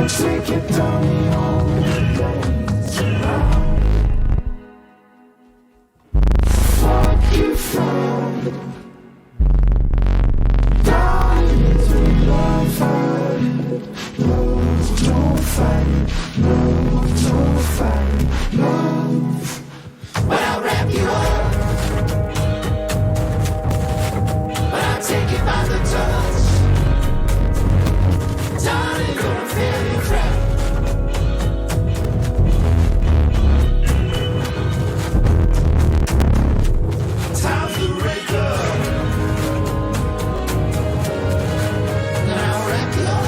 take it down all the roads around. Fuck you from down into love. Love, don't fight. Love, don't fight. Love, but I'll wrap you up. But I'll take it by the touch. Darling, gonna feel you crack. Time to wake up. And I'll wrap you up.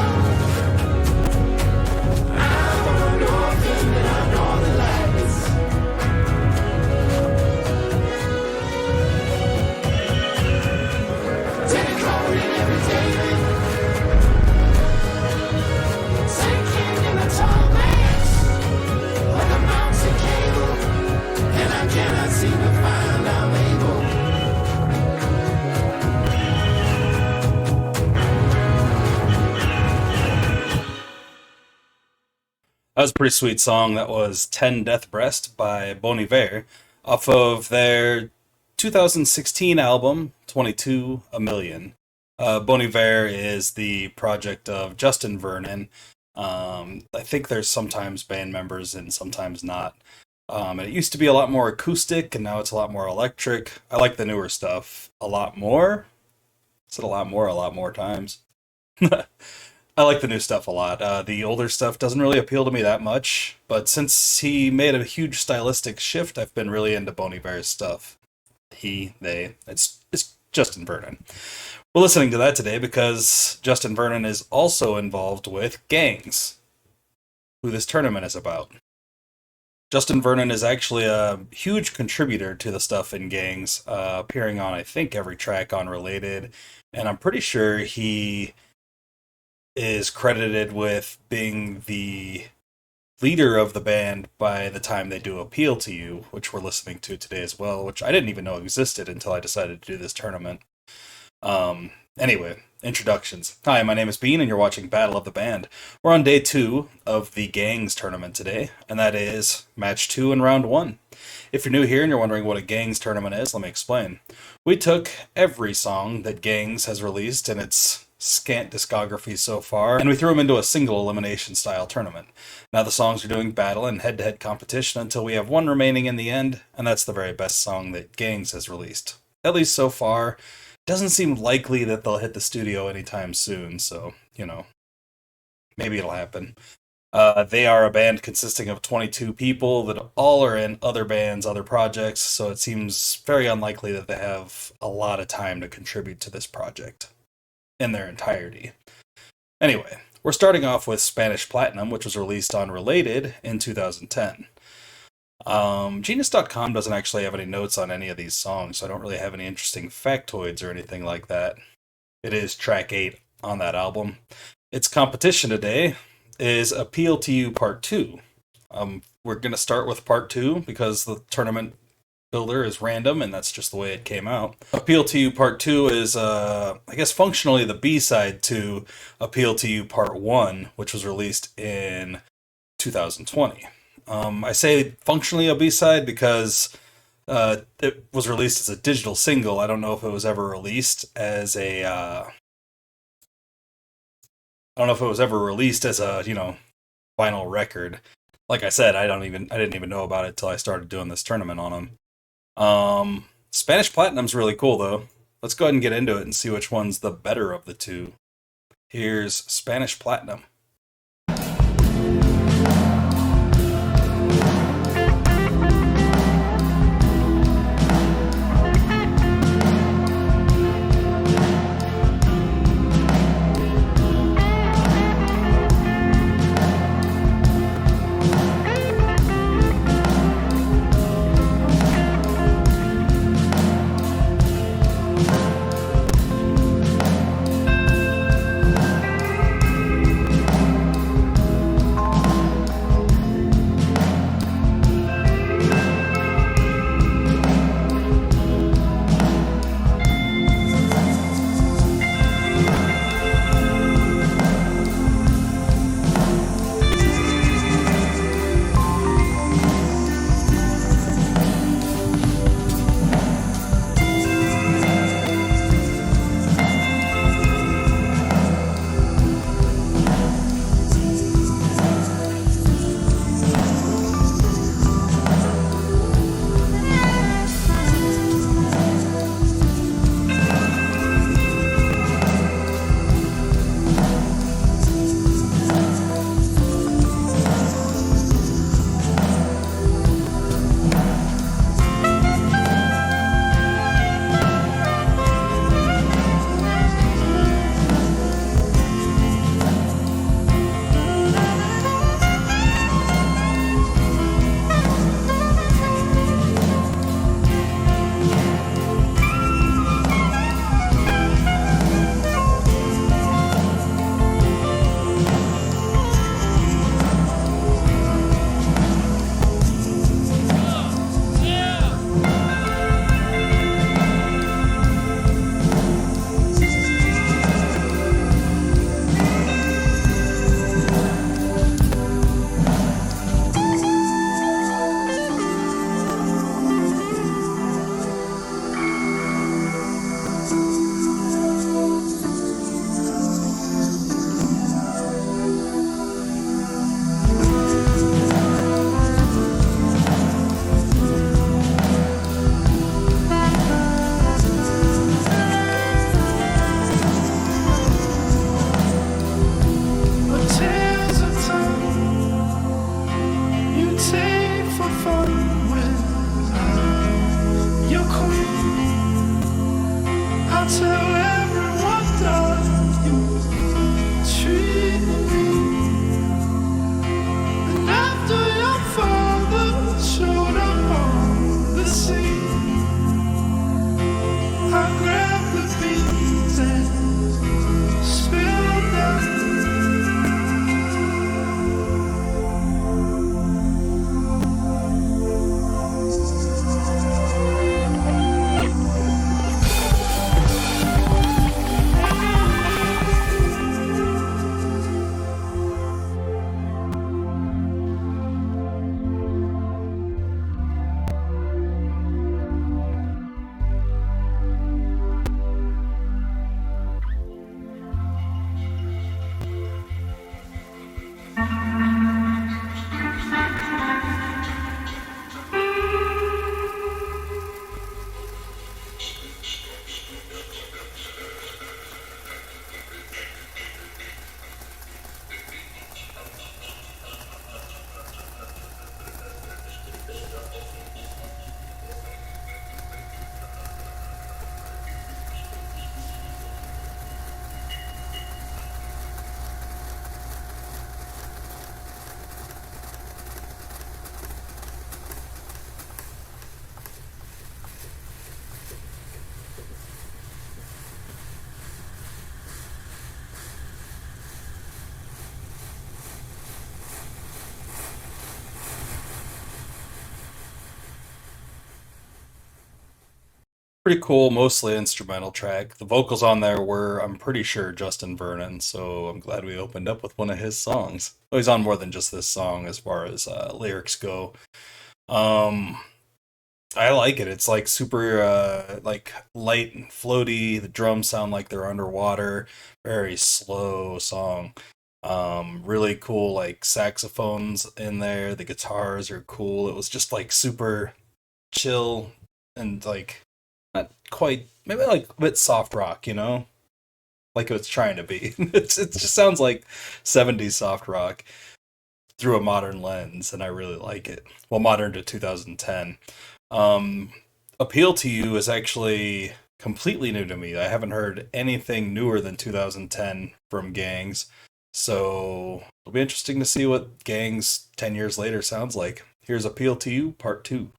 I'm on northern and I'm northern lights. Telecomming every day. Sinking in the tall grass like a mountain cable, and I cannot seem to find I'm able. That was a pretty sweet song. That was 10 Death Breast by Bon Iver off of their 2016 album 22 A Million. Bon Iver is the project of Justin Vernon. I think there's sometimes band members and sometimes not. And it used to be a lot more acoustic, and now it's a lot more electric. I like the newer stuff a lot more. I said a lot more times. I like the new stuff a lot. The older stuff doesn't really appeal to me that much, but since he made a huge stylistic shift, I've been really into Bon Iver's stuff. It's Justin Vernon. We're listening to that today because Justin Vernon is also involved with Gayngs, who this tournament is about. Justin Vernon is actually a huge contributor to the stuff in Gayngs, appearing on, I think, every track on Related, and I'm pretty sure he is credited with being the leader of the band by the time they do Appeayl to You, which we're listening to today as well, which I didn't even know existed until I decided to do this tournament. Anyway, introductions. Hi, my name is Bean, and you're watching Battle of the Band. We're on day 2 of the Gayngs tournament today, and that is match 2 in round 1. If you're new here and you're wondering what a Gayngs tournament is, let me explain. We took every song that Gayngs has released in its scant discography so far, and we threw them into a single elimination style tournament. Now the songs are doing battle and head-to-head competition until we have one remaining in the end, and that's the very best song that Gayngs has released. At least so far. Doesn't seem likely that they'll hit the studio anytime soon, so, maybe it'll happen. They are a band consisting of 22 people that all are in other bands, other projects, so it seems very unlikely that they have a lot of time to contribute to this project in their entirety. Anyway, we're starting off with Spanish Platinum, which was released on Related in 2010. Genius.com doesn't actually have any notes on any of these songs, so I don't really have any interesting factoids or anything like that. It is track 8 on that album. Its competition today is Appeayl to You Part 2. We're going to start with Part 2 because the tournament builder is random, and that's just the way it came out. Appeayl to You Part 2 is, I guess, functionally the B-side to Appeayl to You Part 1, which was released in 2020. I say functionally a B-side because it was released as a digital single. I don't know if it was ever released as a, vinyl record. Like I said, I didn't even know about it till I started doing this tournament on them. Spanish Platinum's really cool though. Let's go ahead and get into it and see which one's the better of the two. Here's Spanish Platinum. Pretty cool, mostly instrumental track. The vocals on there were, I'm pretty sure, Justin Vernon, so I'm glad we opened up with one of his songs. Oh, he's on more than just this song as far as lyrics go. Um, I like it. It's like super like light and floaty. The drums sound like they're underwater. Very slow song. Really cool like saxophones in there. The guitars are cool. It was just like super chill and like not quite maybe like a bit soft rock, you know? Like it's trying to be. It just sounds like 70s soft rock through a modern lens, and I really like it. Well, modern to 2010. Um, Appeal to You is actually completely new to me. I haven't heard anything newer than 2010 from Gangs. So it'll be interesting to see what Gangs 10 years later sounds like. Here's Appeal to You, Part 2.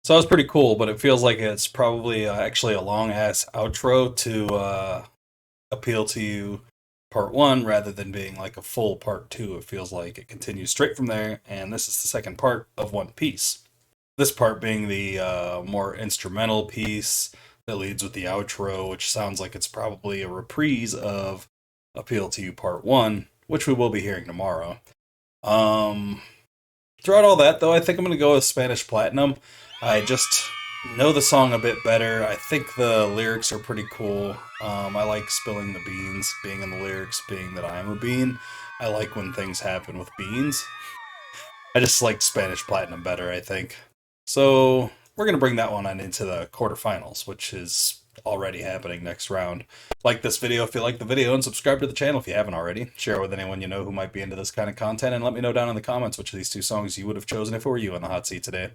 So that was pretty cool, but it feels like it's probably actually a long ass outro to Appeal to You Part 1 rather than being like a full Part 2. It feels like it continues straight from there, and this is the second part of one piece. This part being the more instrumental piece that leads with the outro, which sounds like it's probably a reprise of Appeal to You Part 1, which we will be hearing tomorrow. Throughout all that, though, I think I'm going to go with Spanish Platinum. I just know the song a bit better. I think the lyrics are pretty cool. I like spilling the beans, being in the lyrics, being that I am a bean. I like when things happen with beans. I just like Spanish Platinum better, I think. So we're going to bring that one on into the quarterfinals, which is already happening next round. Like this video if you like the video, and subscribe to the channel if you haven't already. Share it with anyone you know who might be into this kind of content, and let me know down in the comments which of these two songs you would have chosen if it were you on the hot seat today.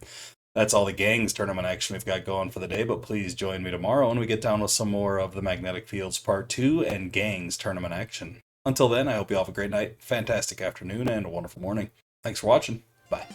That's all the Gayngs tournament action we've got going for the day, but please join me tomorrow when we get down with some more of the Magnetic Fields Part 2 and Gayngs tournament action. Until then, I hope you all have a great night, fantastic afternoon, and a wonderful morning. Thanks for watching. Bye.